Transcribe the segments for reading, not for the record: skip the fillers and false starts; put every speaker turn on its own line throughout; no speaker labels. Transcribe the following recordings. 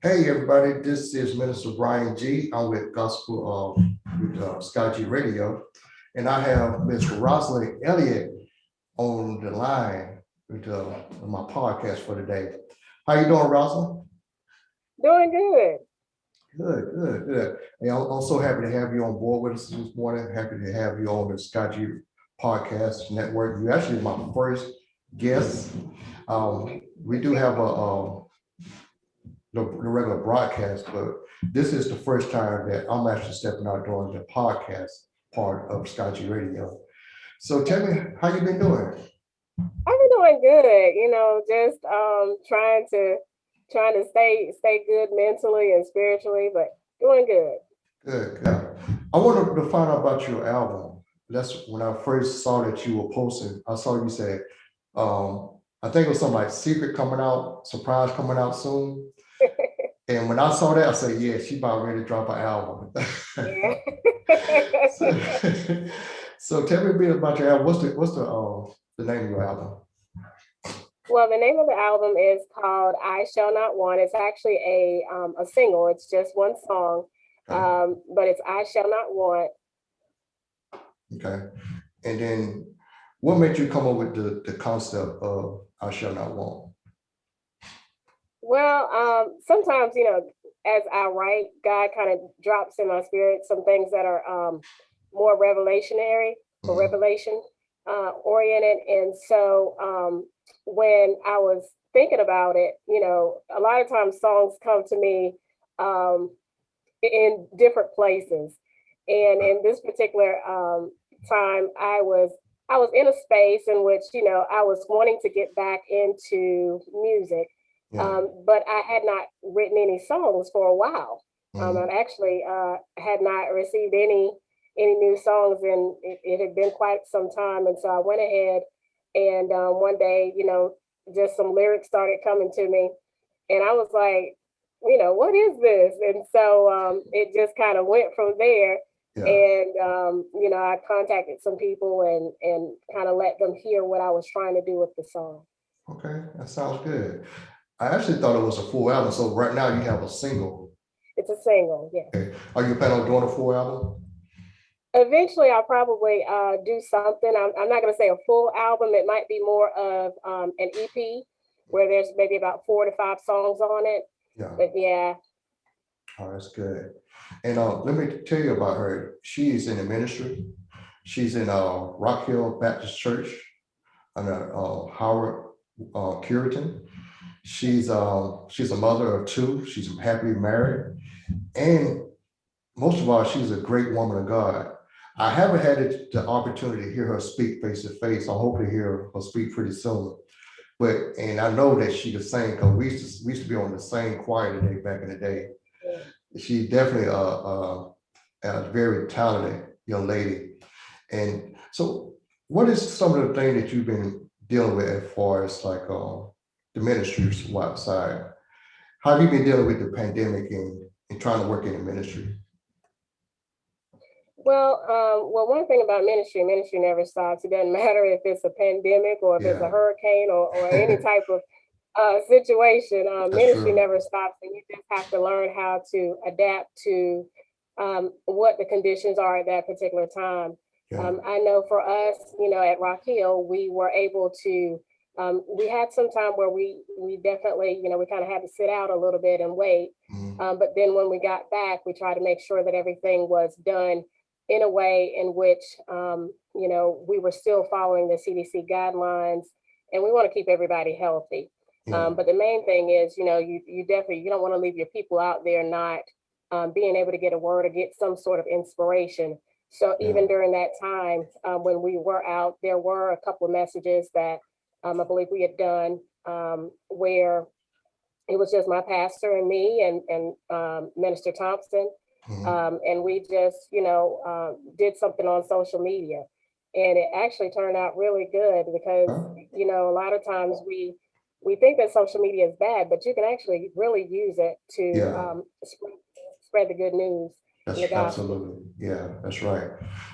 Hey everybody, this is Minister Brian G. I'm with Gospel Sky G Radio, and I have Miss Roselyn Elliot on the line with my podcast for today. How you doing, Roselyn?
Doing good.
Good, good, good. And I'm so happy to have you on board with us this morning. Happy to have you on the Sky G Podcast Network. You actually my first guest. We do have the regular broadcast, but this is the first time that I'm actually stepping out doing the podcast part of Scotchy Radio. So tell me how you been doing.
I've been doing good. Just trying to stay good mentally and spiritually, but doing good.
Good, good. I wanted to find out about your album. That's when I first saw that you were posting. I saw you say, I think it was something like secret coming out, surprise coming out soon. And when I saw that, I said, yeah, she about ready to drop an album.
Yeah.
so, so tell me a bit about your album. What's the name of your album?
Well, the name of the album is called "I Shall Not Want." It's actually a single. It's just one song,
Okay.
but it's "I Shall Not Want."
Okay. And then what made you come up with the concept of I shall not want?
Well, sometimes as I write, God kind of drops in my spirit some things that are more revelationary or
Mhm.
revelation oriented. And so when I was thinking about it, a lot of times songs come to me um, in different places. And in this particular time, I was in a space in which I was wanting to get back into music,
Yeah.
but I had not written any songs for a while.
Mhm.
I actually had not received any new songs, and it had been quite some time. And so I went ahead, and one day, just some lyrics started coming to me, and I was like, what is this? And so it just kind of went from there.
Yeah.
And I contacted some people and kind of let them hear what I was trying to do with the song.
Okay. That sounds good. I actually thought it was a full album. So right now you have a single.
It's a single, yes.
Okay. Are you planning on doing a full album?
Eventually, I'll probably do something. I'm not going to say a full album. It might be more of an EP where there's maybe about 4 to 5 songs on it.
Yeah.
But yeah.
Oh, that's good. And let me tell you about her. She is in the ministry. She's in Rock Hill Baptist Church under Howard Curitan. She's a mother of two. She's happily married, and most of all, she's a great woman of God. I haven't had the opportunity to hear her speak face to face. I hope to hear her speak pretty soon. But and I know that she can sing because we used to be on the same choir today back in the day.
Yeah.
She's definitely a very talented young lady. And so, what is some of the things that you've been dealing with as far as like the ministries outside? How have you been dealing with the pandemic and trying to work in the ministry?
Well, one thing about ministry never stops. It doesn't matter if it's a pandemic or if it's a
Yeah,
hurricane or any type of situation.
that's
Ministry
true.
never stops, and you just have to learn how to adapt to what the conditions are at that particular time.
Yeah.
I know for us, at Rock Hill, we were able to. We had some time where we definitely, we kind of had to sit out a little bit and wait.
Mhm.
But then when we got back, we tried to make sure that everything was done in a way in which we were still following the CDC guidelines, and we want to keep everybody healthy.
Yeah.
But the main thing is, you definitely you don't want to leave your people out there not being able to get a word or get some sort of inspiration. So
Yeah.
even during that time when we were out, there were a couple of messages that I believe we had done where it was just my pastor and me and Minister Thompson,
Mhm.
and we just did something on social media, and it actually turned out really good because
Huh?
a lot of times we think that social media is bad, but you can actually really use it to
Yeah.
spread the good news and the
That's
gospel.
absolutely, yeah, that's right.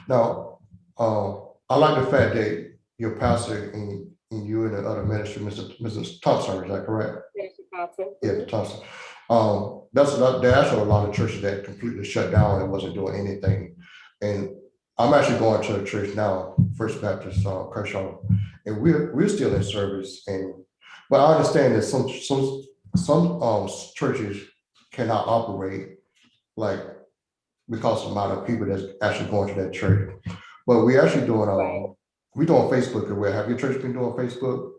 Now, I like the fact that your pastor and you and the other minister, Mrs. Thompson, is that correct?
Minister Thompson.
Yeah,
Mhm.
Thompson. There are actually a lot of churches that completely shut down and wasn't doing anything. And I'm actually going to a church now, First Baptist Kershaw, and we're still in service. And but I understand that some churches cannot operate like because of the amount of people that's actually going to that church. But we actually doing
Right.
we doing Facebook. Where have your church been doing Facebook?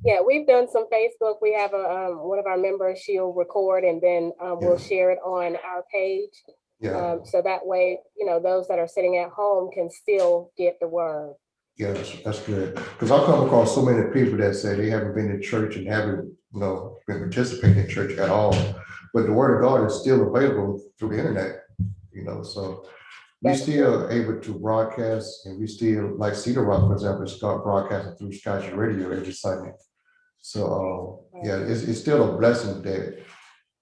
Yeah, we've done some Facebook. We have one of our members, she'll record and then we'll
Yeah,
share it on our page.
yeah.
So that way, those that are sitting at home can still get the word.
Yeah, that's good. Because I come across so many people that say they haven't been to church and haven't, been participating in church at all. But the word of God is still available through the internet, so we
That's true.
still able to broadcast, and we still, like Cedar Rock, for example, start broadcasting through Sky Radio every Sunday. So yeah, it's still a blessing that,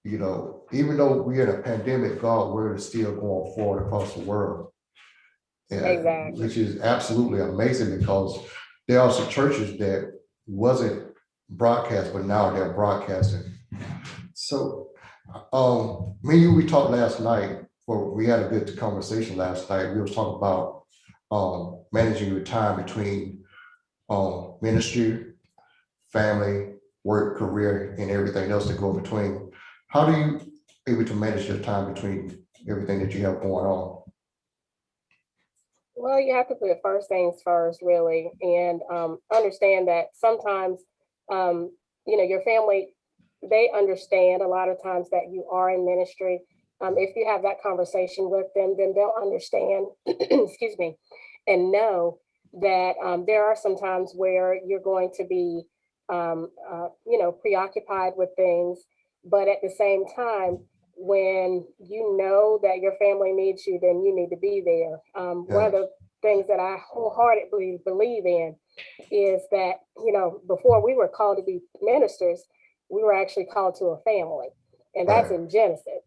even though we're in a pandemic, God word is still going forward across the world. Yeah,
Exactly.
which is absolutely amazing because there are some churches that wasn't broadcast, but now they're broadcasting. So, me and you, we talked last night, or we had a good conversation last night. We was talking about managing your time between ministry, family, work, career, and everything else that go between. How do you able to manage your time between everything that you have going on?
Well, you have to put first things first, really, and understand that sometimes, your family, they understand a lot of times that you are in ministry. If you have that conversation with them, then they'll understand, excuse me, and know that there are some times where you're going to be, preoccupied with things, but at the same time, when you know that your family needs you, then you need to be there. One
Yeah,
of the things that I wholeheartedly believe in is that, before we were called to be ministers, we were actually called to a family. And that's
right,
in Genesis.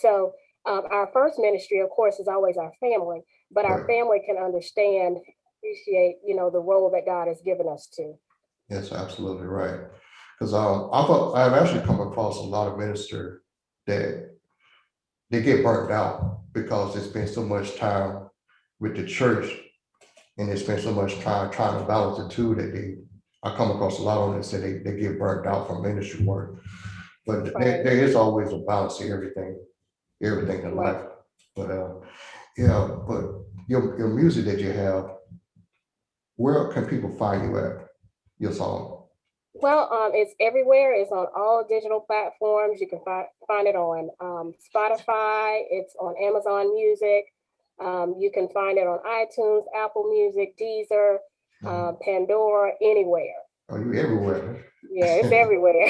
So our first ministry, of course, is always our family, but our
right.
family can understand, appreciate, the role that God has given us to.
Yes, absolutely right. Because I've actually come across a lot of ministers that they get burnt out because they spend so much time with the church and they spend so much time trying to balance the two that I come across a lot of them that say they get burnt out from ministry work. But
Right,
there is always a balance to everything in
right.
life. But yeah, but your music that you have, where can people find you at? Your song?
Well, it's everywhere. It's on all digital platforms. You can find it on Spotify. It's on Amazon Music. You can find it on iTunes, Apple Music, Deezer,
Mhm.
Pandora, anywhere.
Are you everywhere?
Yeah, it's everywhere.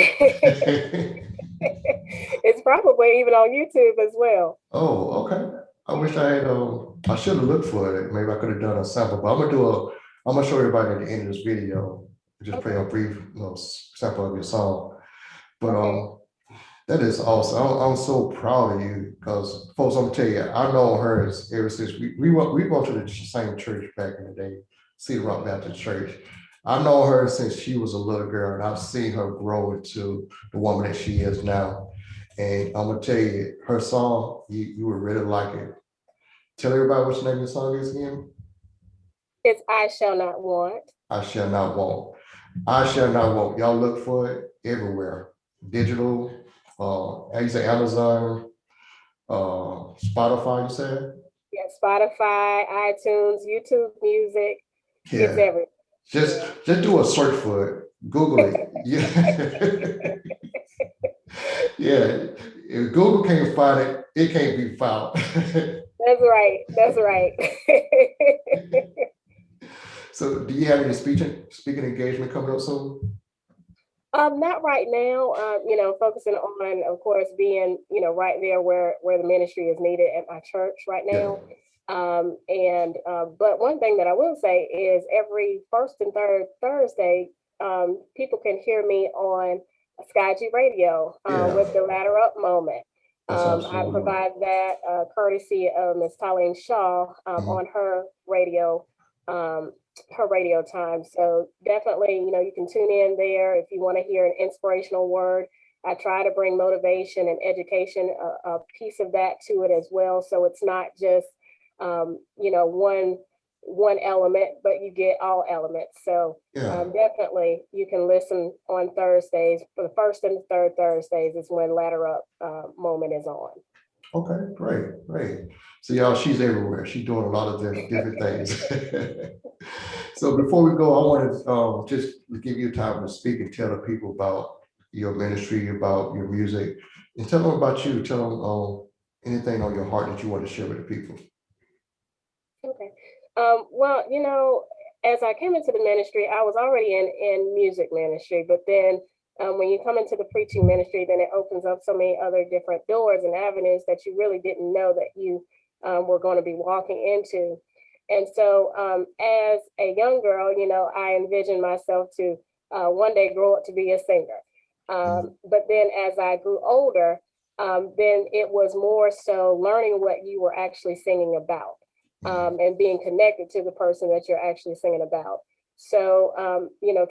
It's probably even on YouTube as well.
Oh, okay. I wish I should have looked for it. Maybe I could have done a sample, but I'm gonna show everybody at the end of this video. Just play a
Okay.
brief, sample of your song. But
Okay.
that is awesome. I'm so proud of you because folks, I'm gonna tell you, I know her ever since we went to the same church back in the day, Cedar Rock Baptist Church. I know her since she was a little girl, and I've seen her grow into the woman that she is now. And I'm gonna tell you, her song, you would really like it. Tell everybody what the name of the song is again.
It's I Shall Not Want.
I shall not want. I shall not want. Y'all look for it everywhere. Digital, how you say Amazon, Spotify, you said?
Yeah, Spotify, iTunes, YouTube Music. It's
Yeah.
everywhere.
Just
Yeah.
just do a search for it. Google it. Yeah. Yeah. If Google can't find it, it can't be found.
That's right. That's right.
So do you have any speaking engagement coming up soon?
Not right now. Focusing on, of course, being right there where the ministry is needed at my church right
Yeah.
now. And but one thing that I will say is every first and third Thursday, people can hear me on Sky G Radio
Yeah.
with the Ladder Up moment.
That's
I
absolutely right.
provide that courtesy of Miss Colleen Shaw
Mhm.
on um, her radio time. So definitely, you can tune in there if you want to hear an inspirational word. I try to bring motivation and education, a piece of that to it as well. So it's not just, one element, but you get all elements. So
Yeah.
definitely you can listen on Thursdays. For the first and the third Thursdays is when Ladder Up moment is on.
Okay, great, great. So y'all, she's everywhere. She's doing a lot of different things. So before we go, I want to just give you time to speak and tell the people about your ministry, about your music, and tell them about you. Tell them anything on your heart that you want to share with the people.
Okay. Well, as I came into the ministry, I was already in music ministry, but then when you come into the preaching ministry, then it opens up so many other different doors and avenues that you really didn't know that you were going to be walking into. And so, as a young girl, I envisioned myself to one day grow up to be a singer.
Mhm.
But then as I grew older, then it was more so learning what you were actually singing about,
Mhm.
and being connected to the person that you're actually singing about. So,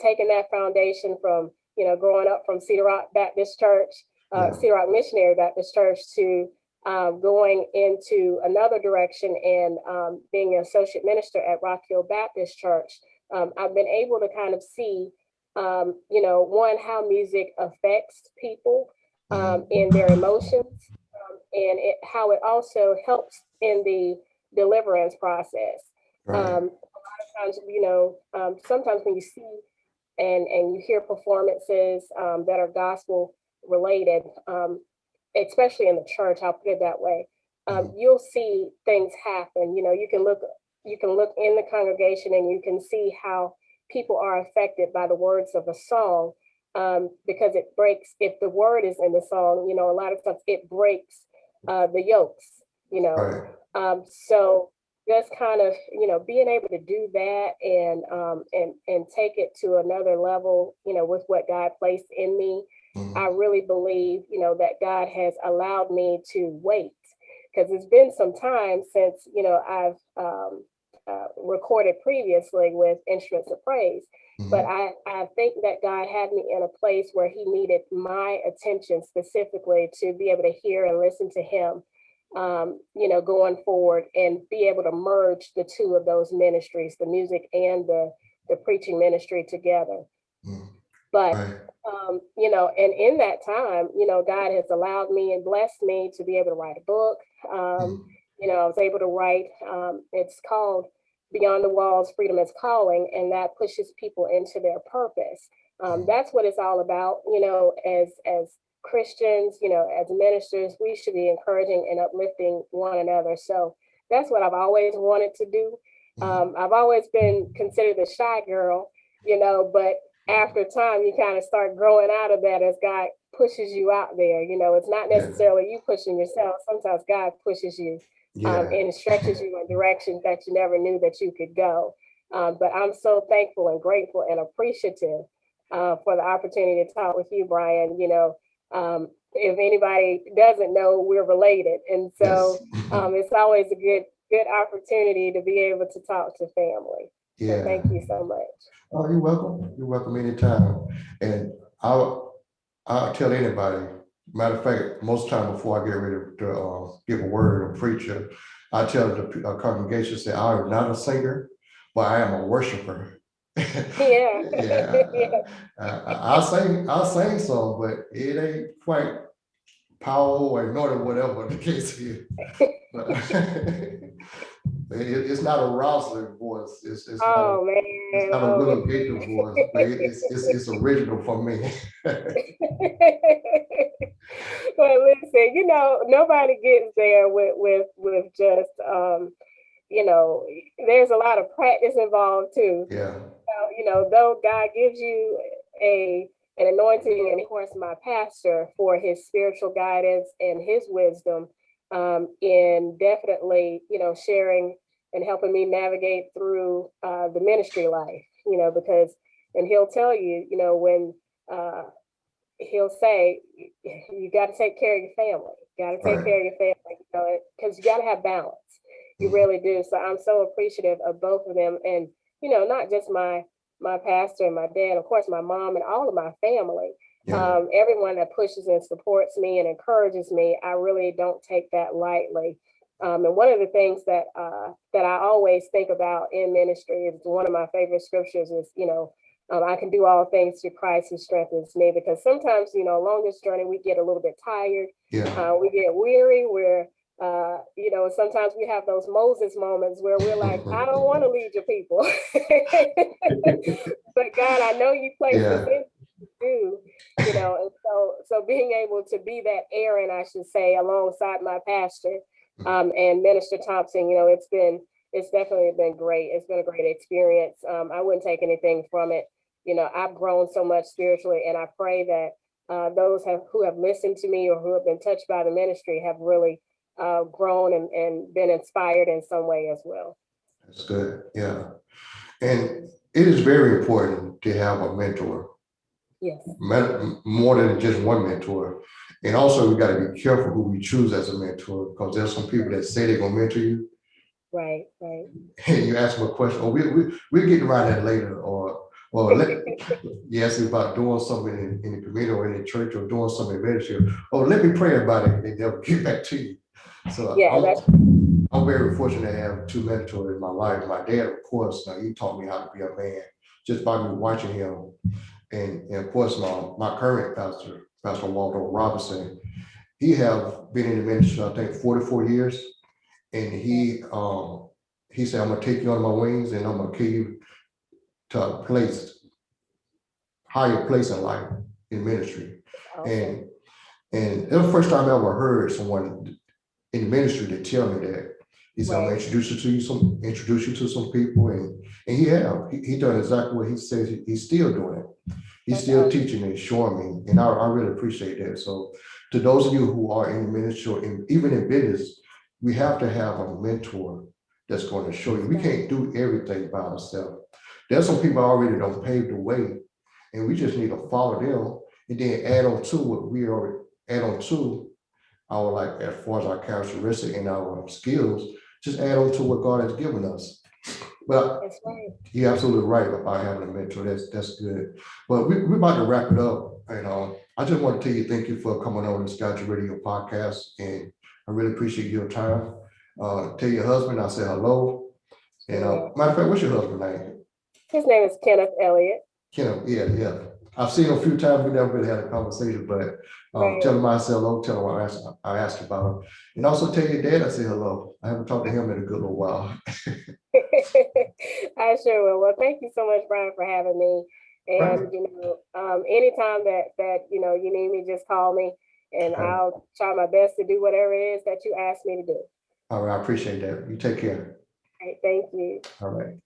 taking that foundation from, growing up from Cedar Rock Baptist Church,
Yeah.
Cedar Rock Missionary Baptist Church, to going into another direction and being an associate minister at Rock Hill Baptist Church, I've been able to kind of see, one, how music affects people
Mhm.
in their emotions, and how it also helps in the deliverance process.
Right.
Sometimes, sometimes when you see and you hear performances that are gospel related, especially in the church, I'll put it that way.
Mhm.
You'll see things happen. You can look in the congregation and you can see how people are affected by the words of a song, because it breaks. If the word is in the song, a lot of times it breaks the yokes. You know,
Right.
so just kind of being able to do that and take it to another level, with what God placed in me. I
Mhm.
really believe, that God has allowed me to wait, because it's been some time since, I've recorded previously with instruments of praise. But
Mhm.
I think that God had me in a place where He needed my attention specifically to be able to hear and listen to Him, going forward, and be able to merge the two of those ministries, the music and the preaching ministry, together.
Mhm.
But
Right.
and in that time, God has allowed me and blessed me to be able to write a book.
Mhm.
I was able to write. It's called Beyond the Walls: Freedom is Calling, and that pushes people into their purpose.
Mhm.
That's what it's all about. As Christians, as ministers, we should be encouraging and uplifting one another. So that's what I've always wanted to do.
Mhm.
I've always been considered a shy girl, but after time, you kind of start growing out of that as God pushes you out there. It's not
Yeah.
necessarily you pushing yourself. Sometimes God pushes you,
Yeah.
and stretches you in directions that you never knew that you could go. But I'm so thankful and grateful and appreciative for the opportunity to talk with you, Brian. If anybody doesn't know, we're related, and
Yes.
so it's always a good opportunity to be able to talk to family. So
Yeah.
thank you so much.
Oh, you're welcome. You're welcome anytime. And I'll tell anybody. Matter of fact, most time before I get ready to give a word or preacher, I tell the congregation, say, I am not a singer, but I am a worshiper.
Yeah.
Yeah,
Yeah.
I'll sing some, but it ain't quite powerful or anointed, whatever the case is. But it's not a Rosalind voice.
Oh
It's
man.
not a
Oh.
Willow Gator voice, but it's original for me.
Well, listen, nobody gets there with just there's a lot of practice involved too.
Yeah.
Though God gives you a an anointing, and of course my pastor, for his spiritual guidance and his wisdom, in definitely, sharing and helping me navigate through the ministry life, because, and he'll tell you, when uh, he'll say, you got to take care of your family, got to take
Right.
care of your family, because you got to have balance. You
Mhm.
really do. So I'm so appreciative of both of them, and not just my pastor and my dad, of course, my mom and all of my family.
Yeah.
Everyone that pushes and supports me and encourages me, I really don't take that lightly. And one of the things that I always think about in ministry is one of my favorite scriptures is, I can do all things through Christ who strengthens me. Because sometimes, along this journey, we get a little bit tired,
Yeah.
we get weary, sometimes we have those Moses moments where we're like, I don't want to lead your people. But God, I know you placed this
Yeah.
in to do, and so being able to be that Aaron, I should say, alongside my pastor, and Minister Thompson, it's definitely been great. It's been a great experience. I wouldn't take anything from it. I've grown so much spiritually, and I pray that those who have listened to me or who have been touched by the ministry have really grown and been inspired in some way as well.
That's good. Yeah. And it is very important to have a mentor,
Yes.
more than just one mentor. And also, we got to be careful who we choose as a mentor, because there's some people that say they're going to mentor you,
Right, right.
and you ask them a question, or we'll get around that later, or you ask me about doing something in the community or in the church or doing something in ministry, or let me pray about it, and they never get back to you. So
Yeah, that's
I'm very fortunate to have two mentors in my life. My dad, of course, he taught me how to be a man just by me watching him. And of course, my current pastor, Pastor Walter Robinson, he have been in the ministry, I think, 44 years. And he said, I'm gonna take you under my wings and I'm gonna carry you to a higher place in life, in ministry.
awesome.
And it was the first time I ever heard someone in the ministry to tell me that. He said, I'm gonna
Right.
introduce you to some people, and he done exactly what he says. He's still doing it. He's
That's
still
awesome.
teaching and showing me, and I really appreciate that. So to those of you who are in the ministry and even in business, we have to have a mentor that's going to show you. We can't do everything by ourselves. There's some people already don't pave the way, and we just need to follow them and then add on to what we already add on to our, like, as far as our characteristic and our skills, just add on to what God has given us. But
That's right.
you're absolutely right about having a mentor. That's good. But we're about to wrap it up. And I just want to tell you thank you for coming on this Got Your Radio podcast. And I really appreciate your time. Tell your husband I say hello. And
Yeah.
matter of fact, what's your husband's name?
His name is Kenneth Elliott.
Kim, yeah. I've seen him a few times. We never really had a conversation, but
Right.
tell him I said hello. Tell him I asked about him. And also tell your dad I say hello. I haven't talked to him in a good little while.
I sure will. Well, thank you so much, Brian, for having me.
Right.
And anytime that you need me, just call me, and
All right.
I'll try my best to do whatever it is that you ask me to do.
All right. I appreciate that. You take care.
All right, thank you.
All right.